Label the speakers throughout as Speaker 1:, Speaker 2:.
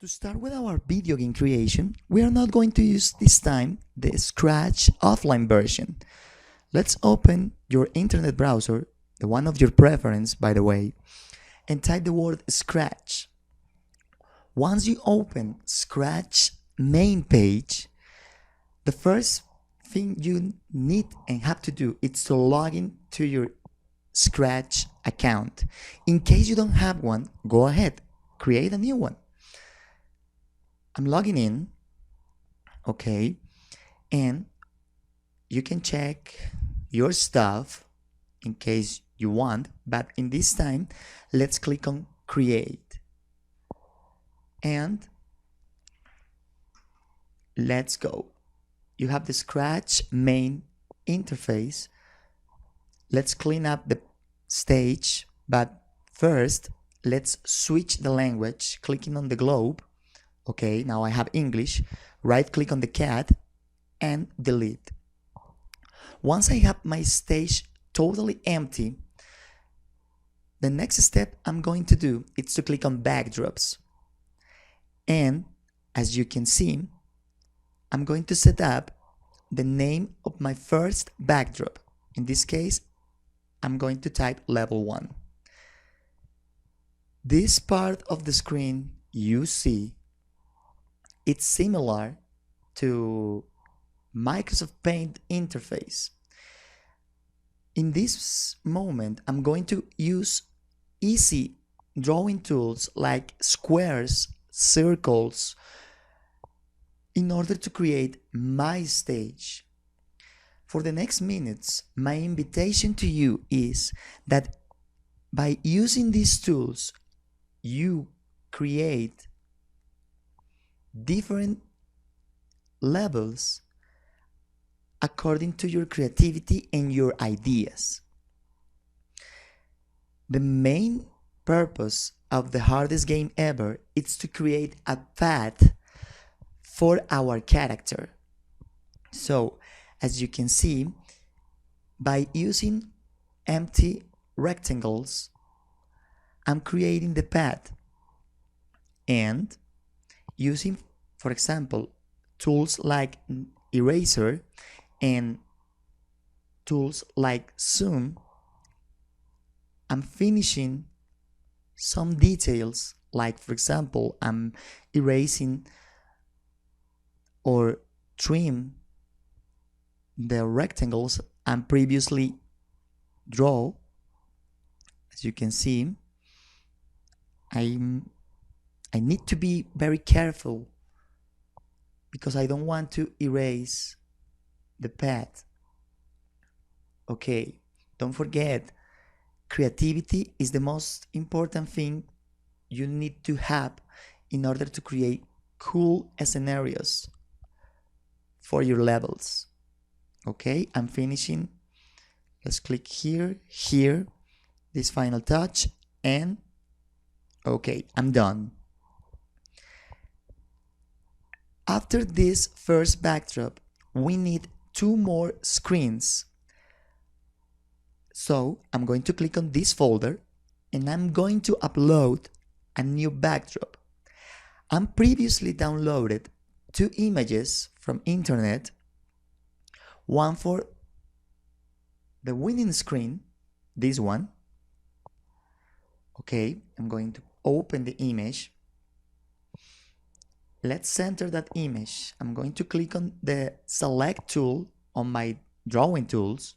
Speaker 1: To start with our video game creation, we are not going to use this time the Scratch offline version. Let's open your internet browser, the one of your preference by the way, and type the word Scratch. Once you open Scratch main page, the first thing you need and have to do is to log in to your Scratch account. In case you don't have one, go ahead, create a new one. I'm logging in, okay, and you can check your stuff in case you want, but in this time, let's click on create. And let's go. You have the Scratch main interface. Let's clean up the stage, but first, let's switch the language, clicking on the globe. Okay, now I have English. Right click on the cat and delete. Once I have my stage totally empty, the next step I'm going to do is to click on backdrops. And as you can see, I'm going to set up the name of my first backdrop. In this case, I'm going to type level 1. This part of the screen you see, it's similar to Microsoft Paint interface. In this moment, I'm going to use easy drawing tools like squares, circles, in order to create my stage. For the next minutes, my invitation to you is that by using these tools, you create different levels according to your creativity and your ideas. The main purpose of the hardest game ever is to create a path for our character. So, as you can see, by using empty rectangles, I'm creating the path, and using, for example, tools like eraser and tools like zoom, I'm finishing some details, like for example, I'm erasing or trim the rectangles I previously draw. As you can see, I need to be very careful because I don't want to erase the path. Okay, don't forget, creativity is the most important thing you need to have in order to create cool scenarios for your levels. Okay, I'm finishing. Let's click here, this final touch, and okay, I'm done. After this first backdrop, we need 2 more screens. So I'm going to click on this folder and I'm going to upload a new backdrop. I previously downloaded 2 images from internet, one for the winning screen, this one. Okay, I'm going to open the image. Let's center that image. I'm going to click on the select tool on my drawing tools,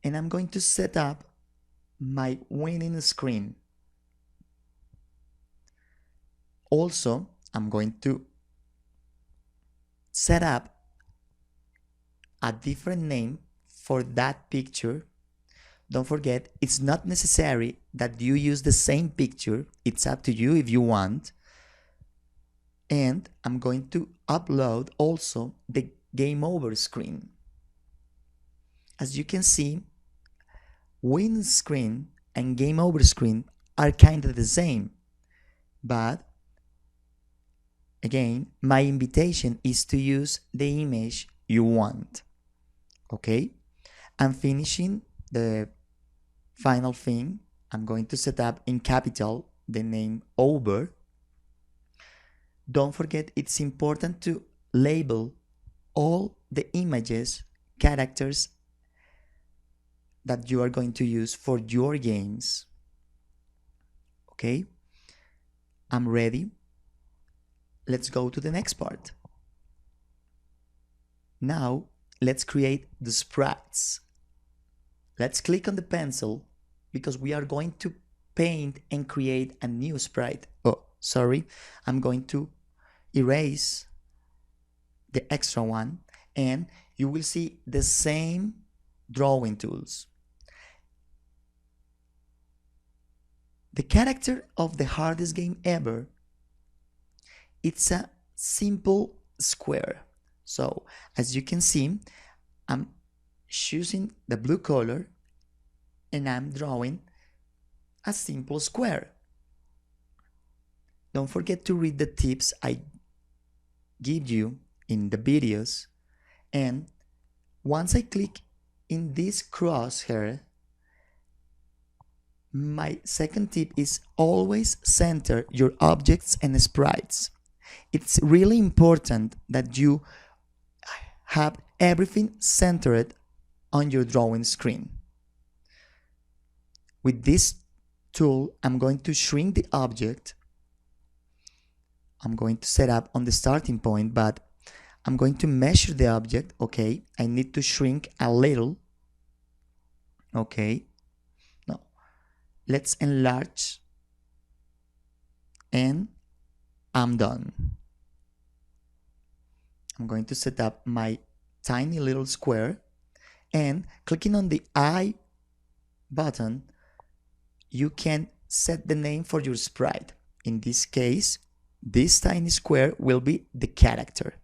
Speaker 1: and I'm going to set up my winning screen. Also, I'm going to set up a different name for that picture. Don't forget, it's not necessary that you use the same picture. It's up to you if you want. And I'm going to upload also the game over screen. As you can see, win screen and game over screen are kind of the same. But again, my invitation is to use the image you want. Okay? I'm finishing the final thing. I'm going to set up in capital the name over. Don't forget, it's important to label all the images, characters that you are going to use for your games. Okay, I'm ready. Let's go to the next part. Now, let's create the sprites. Let's click on the pencil because we are going to paint and create a new sprite. Oh, sorry, I'm going to erase the extra one and you will see the same drawing tools. The character of the hardest game ever, it's a simple square. So as you can see, I'm choosing the blue color and I'm drawing a simple square. Don't forget to read the tips I give you in the videos, and once I click in this crosshair, my second tip is always center your objects and sprites. It's really important that you have everything centered on your drawing screen. With this tool, I'm going to shrink the object. I'm going to set up on the starting point, but I'm going to measure the object. Okay, I need to shrink a little. Okay, now let's enlarge and I'm done. I'm going to set up my tiny little square, and clicking on the I button, you can set the name for your sprite. In this case, this tiny square will be the character.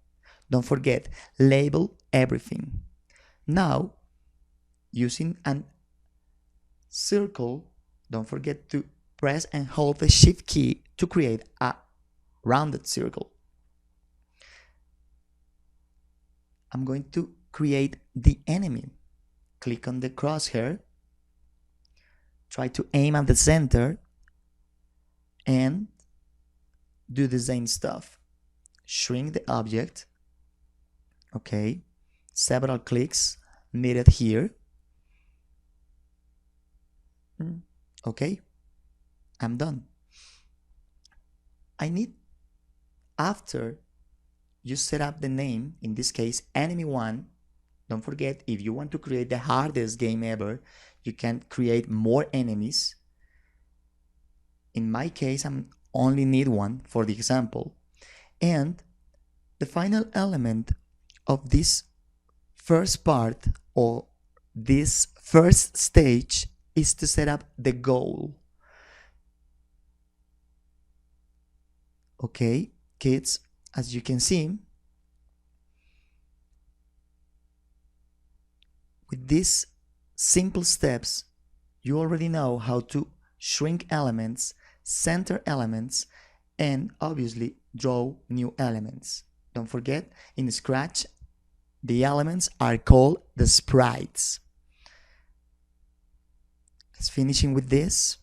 Speaker 1: Don't forget, label everything. Now, using a circle, don't forget to press and hold the shift key to create a rounded circle. I'm going to create the enemy. Click on the crosshair, try to aim at the center, and do the same stuff. Shrink the object. Okay, several clicks needed here. Okay, I'm done. I need, after you set up the name, in this case enemy 1, don't forget, if you want to create the hardest game ever, you can create more enemies. In my case, I only need one for the example. And the final element of this first part, or this first stage, is to set up the goal. Okay, kids, as you can see, with these simple steps, you already know how to shrink elements, center elements, and obviously draw new elements. Don't forget, in Scratch, the elements are called the sprites. Let's finishing with this.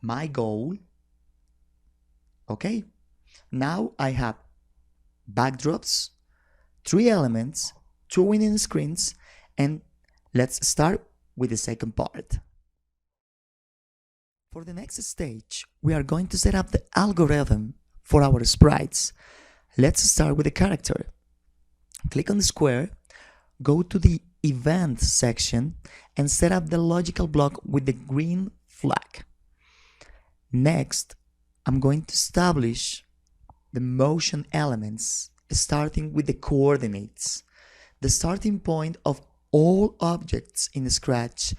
Speaker 1: My goal. Okay, now I have backdrops, 3 elements, 2 winning screens, and let's start with the second part. For the next stage, we are going to set up the algorithm for our sprites. Let's start with the character. Click on the square, go to the event section, and set up the logical block with the green flag. Next, I'm going to establish the motion elements, starting with the coordinates, the starting point of all objects in Scratch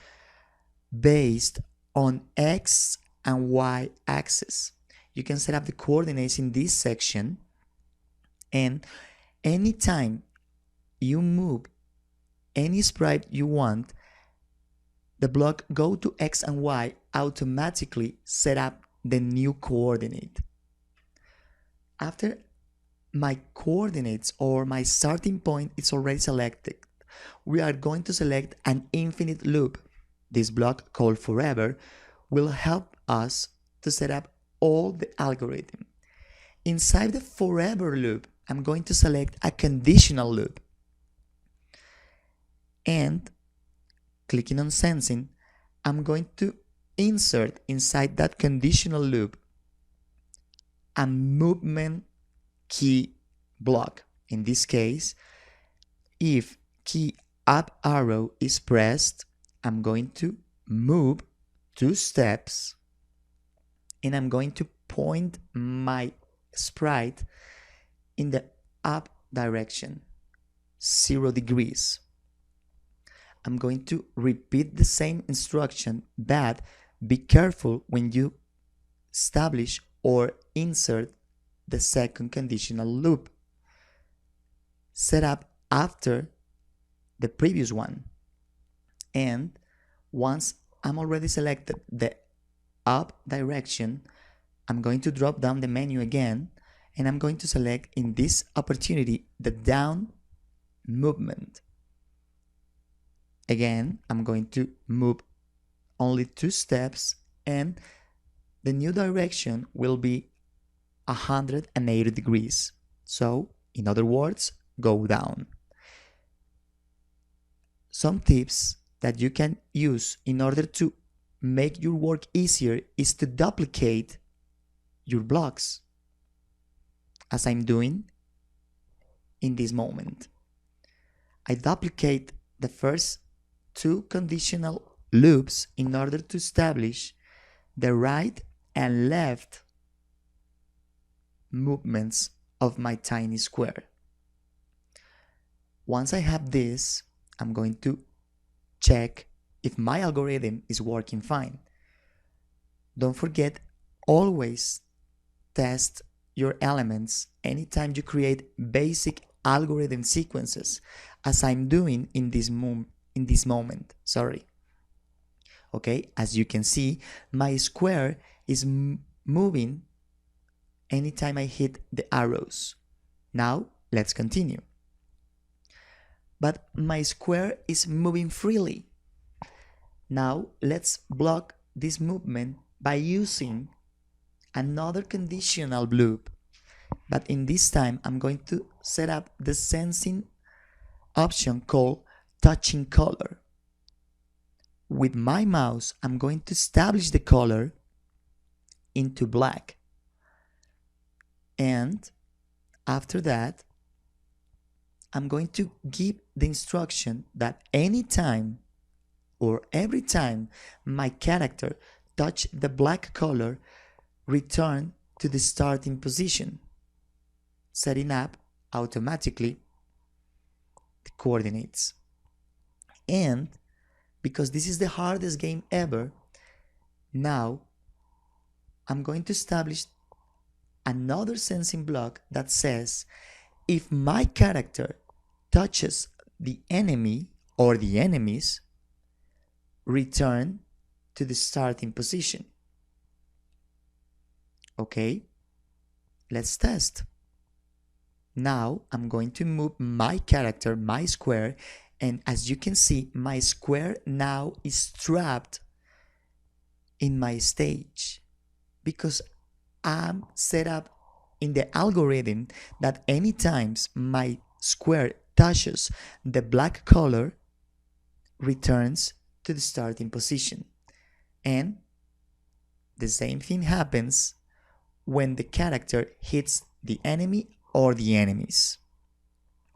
Speaker 1: based on X and Y axis. You can set up the coordinates in this section, and anytime you move any sprite you want, the block go to X and Y automatically set up the new coordinate. After my coordinates or my starting point is already selected, we are going to select an infinite loop. This block called forever will help us to set up all the algorithm. Inside the forever loop, I'm going to select a conditional loop. And clicking on sensing, I'm going to insert inside that conditional loop a movement key block. In this case, if key up arrow is pressed, I'm going to move 2 steps and I'm going to point my sprite in the up direction, 0 degrees. I'm going to repeat the same instruction, but be careful when you establish or insert the second conditional loop set up after the previous one. And once I'm already selected the up direction, I'm going to drop down the menu again and I'm going to select in this opportunity the down movement. Again, I'm going to move only 2 steps and the new direction will be 180 degrees. So, in other words, go down. Some tips that you can use in order to make your work easier is to duplicate your blocks, as I'm doing in this moment. I duplicate the first 2 conditional loops in order to establish the right and left movements of my tiny square. Once I have this, I'm going to check if my algorithm is working fine. Don't forget, always test your elements anytime you create basic algorithm sequences, as I'm doing in this moment. Okay, as you can see, my square is moving anytime I hit the arrows. Now, let's continue. But my square is moving freely. Now, let's block this movement by using another conditional loop. But in this time, I'm going to set up the sensing option called touching color. With my mouse, I'm going to establish the color into black. And after that, I'm going to give the instruction that anytime or every time my character touch the black color, return to the starting position, setting up automatically the coordinates. And because this is the hardest game ever, now I'm going to establish another sensing block that says if my character touches the enemy or the enemies, return to the starting position. Okay, let's test. Now I'm going to move my character, my square, and as you can see, my square now is trapped in my stage because I'm set up in the algorithm that anytime my square touches the black color, returns to the starting position. And the same thing happens when the character hits the enemy or the enemies.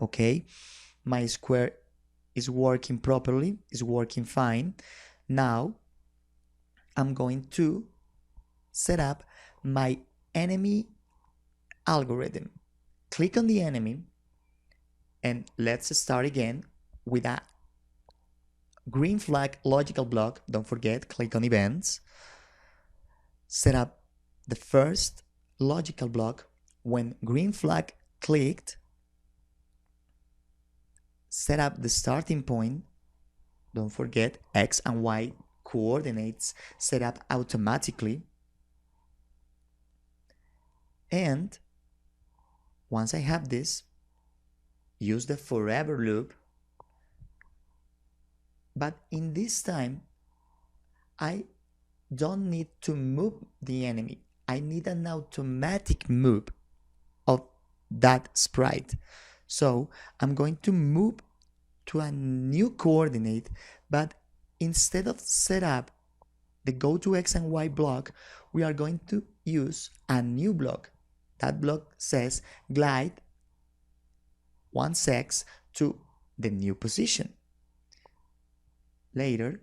Speaker 1: Okay, my square is working properly, is working fine. Now I'm going to set up my enemy algorithm. Click on the enemy and let's start again with a green flag logical block. Don't forget, click on events. Set up the first logical block. When green flag clicked, set up the starting point. Don't forget, X and Y coordinates set up automatically. And once I have this, use the forever loop. But in this time, I don't need to move the enemy. I need an automatic move of that sprite. So I'm going to move to a new coordinate, but instead of set up the go to X and Y block, we are going to use a new block. That block says glide 1 sex to the new position. Later,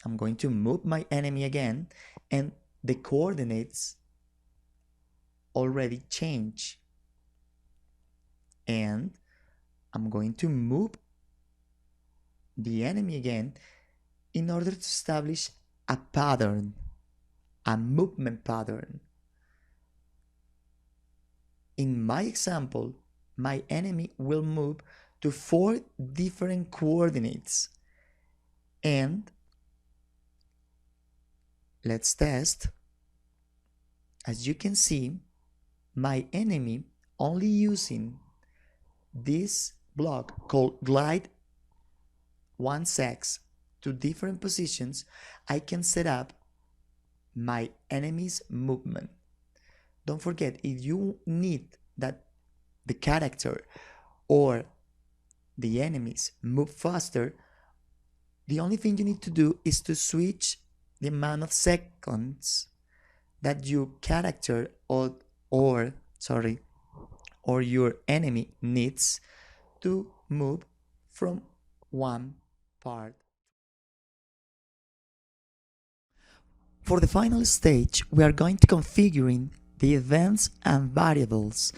Speaker 1: I'm going to move my enemy again, and the coordinates already change. And I'm going to move the enemy again in order to establish a pattern, a movement pattern. In my example, my enemy will move to 4 different coordinates. And let's test. As you can see, my enemy only using this block called glide 1 sex to different positions, I can set up my enemy's movement. Don't forget, if you need that the character or the enemies move faster, the only thing you need to do is to switch the amount of seconds that your character or your enemy needs to move from one part. For the final stage, we are going to configure the events and variables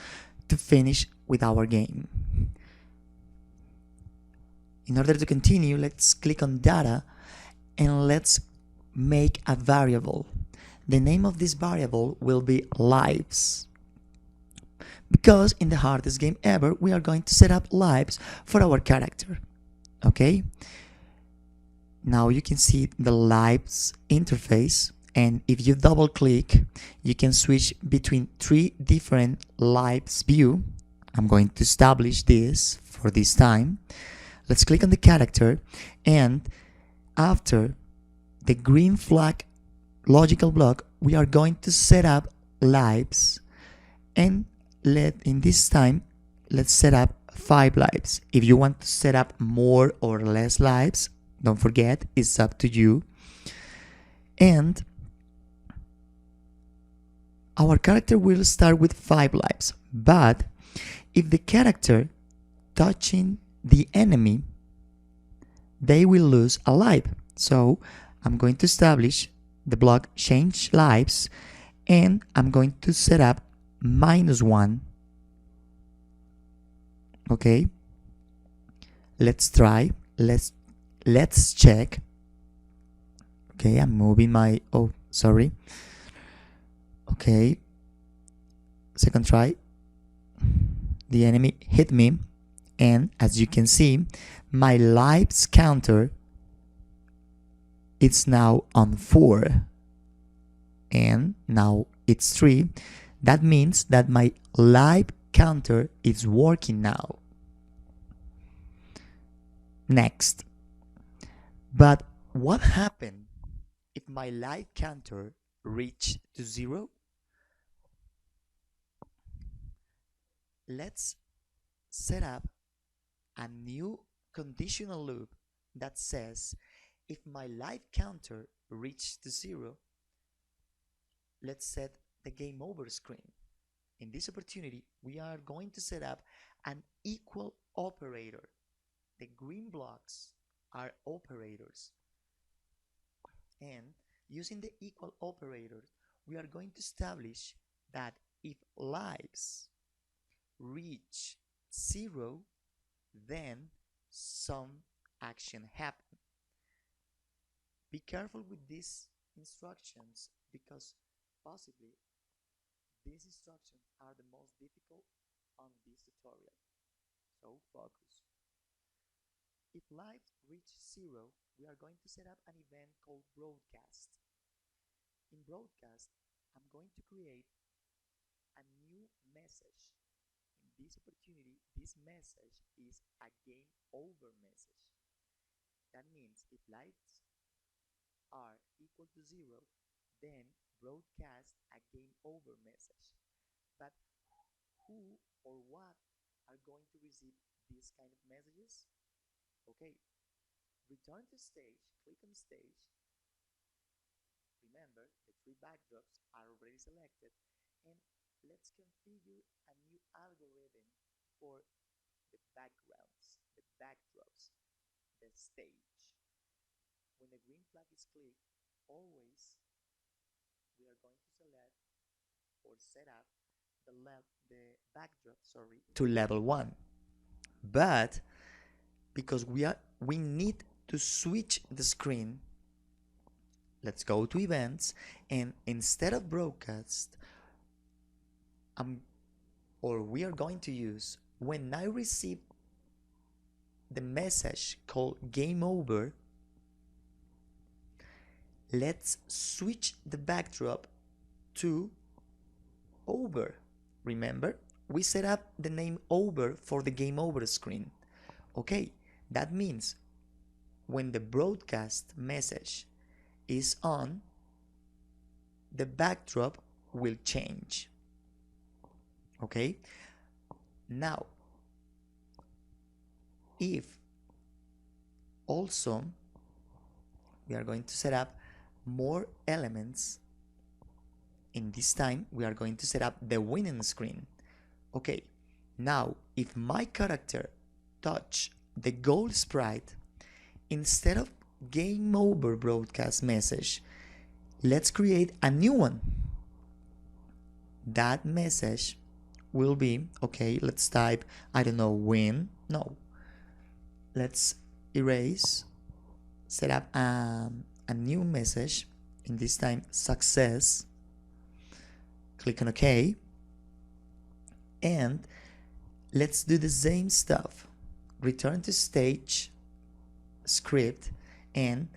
Speaker 1: to finish with our game. In order to continue, let's click on data and let's make a variable. The name of this variable will be lives. Because in the hardest game ever, we are going to set up lives for our character. Okay? Now you can see the lives interface, and if you double click, you can switch between 3 different lives view. I'm going to establish this for this time. Let's click on the character, and after the green flag logical block, we are going to set up lives, and in this time, let's set up 5 lives. If you want to set up more or less lives, don't forget, it's up to you. And our character will start with 5 lives, but if the character touching the enemy, they will lose a life. So I'm going to establish the block change lives, and I'm going to set up -1. Okay, let's try. Let's check. Okay, I'm moving my okay, second try. The enemy hit me, and as you can see, my lives counter, it's now on 4, and now it's 3. That means that my life counter is working now. Next. But what happened if my life counter reached to 0? Let's set up a new conditional loop that says if my life counter reaches to 0, let's set the game over screen. In this opportunity, we are going to set up an equal operator. The green blocks are operators. And using the equal operator, we are going to establish that if lives reach 0, then some action happen. Be careful with these instructions because possibly these instructions are the most difficult on this tutorial. So focus. If lives reach 0, we are going to set up an event called broadcast. In broadcast, I'm going to create a new message. In this opportunity, this message is a game over message. That means if lives are equal to 0, then broadcast a game over message. But who or what are going to receive these kind of messages? Okay, return to stage, click on stage. Remember, the three backdrops are already selected, and let's configure a new algorithm for the backgrounds, the backdrops, the stage. When the green flag is clicked, always we are going to select or set up the backdrop, to level 1. But because we need to switch the screen, let's go to events, and instead of broadcast, we are going to use when I receive the message called game over, let's switch the backdrop to over. Remember, we set up the name over for the game over screen. Okay, that means when the broadcast message is on, the backdrop will change. Okay, now if also we are going to set up more elements, in this time we are going to set up the winning screen. Okay, now if my character touch the goal sprite, instead of game over broadcast message, let's create a new one. That message will be, okay, let's type, I don't know, win. No, let's erase, set up a new message, in this time success. Click on OK, and let's do the same stuff. Return to stage, script, and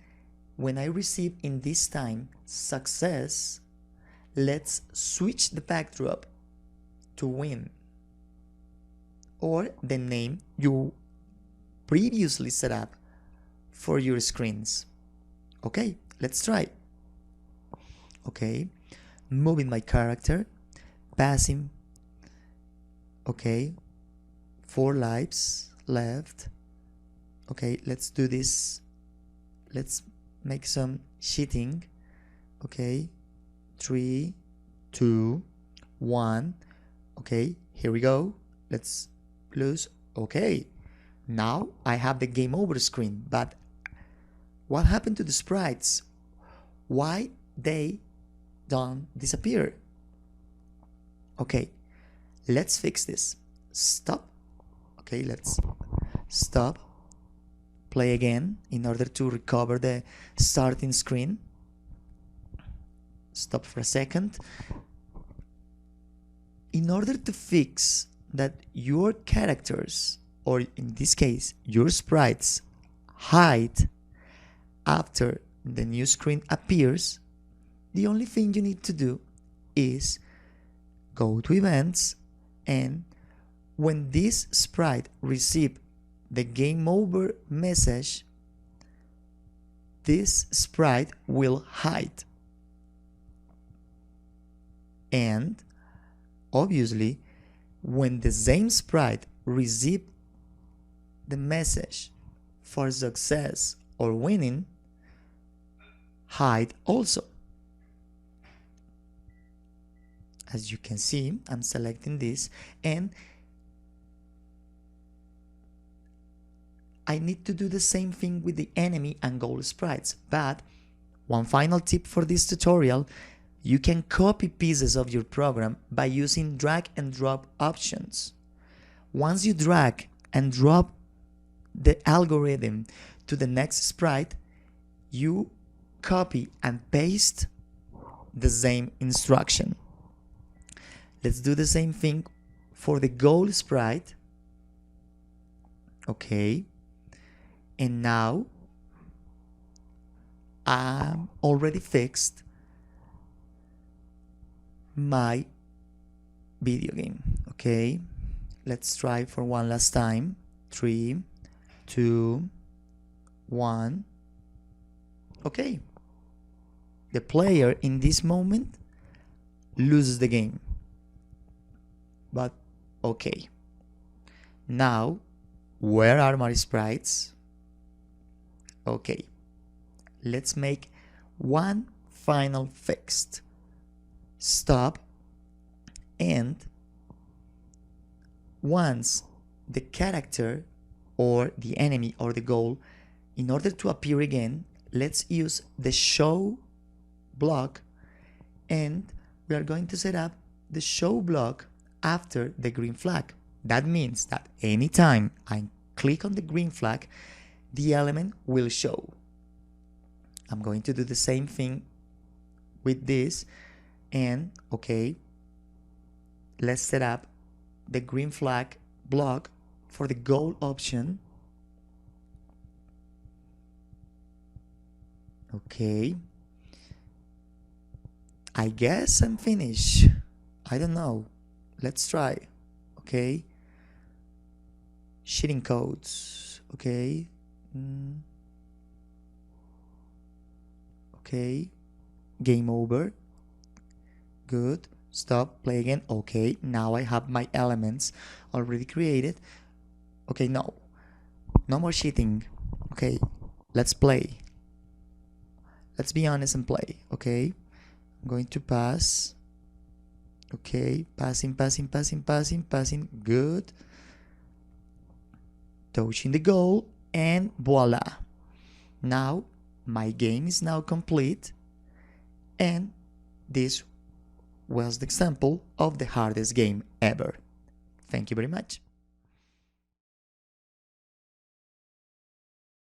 Speaker 1: when I receive in this time success, let's switch the backdrop to win, or the name you previously set up for your screens. Okay, let's try. Okay, moving my character, passing, okay, 4 lives left. Okay, let's do this. Let's make some cheating. Okay, 3, 2, 1. Okay, here we go. Let's lose. Okay, now I have the game over screen, but what happened to the sprites? Why they don't disappear? Okay, let's fix this. Stop. Okay, let's stop. Play again in order to recover the starting screen. Stop for a second. In order to fix that your characters, or in this case your sprites, hide after the new screen appears, the only thing you need to do is go to events, and when this sprite receives the game over message, this sprite will hide. And obviously, when the same sprite receives the message for success or winning, hide also. As you can see, I'm selecting this, and I need to do the same thing with the enemy and goal sprites. But one final tip for this tutorial: you can copy pieces of your program by using drag and drop options. Once you drag and drop the algorithm to the next sprite, you copy and paste the same instruction. Let's do the same thing for the goal sprite. Okay, and now I'm already fixed my video game. Okay, let's try for one last time. 3, 2, 1. Okay, the player in this moment loses the game. But okay. Now, where are my sprites? Okay. Let's make one final fix. Stop, and once the character or the enemy or the goal, in order to appear again, let's use the show block, and we are going to set up the show block after the green flag. That means that anytime I click on the green flag, the element will show. I'm going to do the same thing with this, and okay, let's set up the green flag block for the goal option. Okay, I guess I'm finished. I don't know. Let's try. Okay, cheating codes. Okay. Okay, game over. Good. Stop, play again. Okay, now I have my elements already created. Okay, no more cheating. Okay, let's play. Let's be honest and play. Okay, I'm going to pass. Okay, passing. Good. Touching the goal, and voila. Now my game is now complete, and this was the example of the hardest game ever. Thank you very much.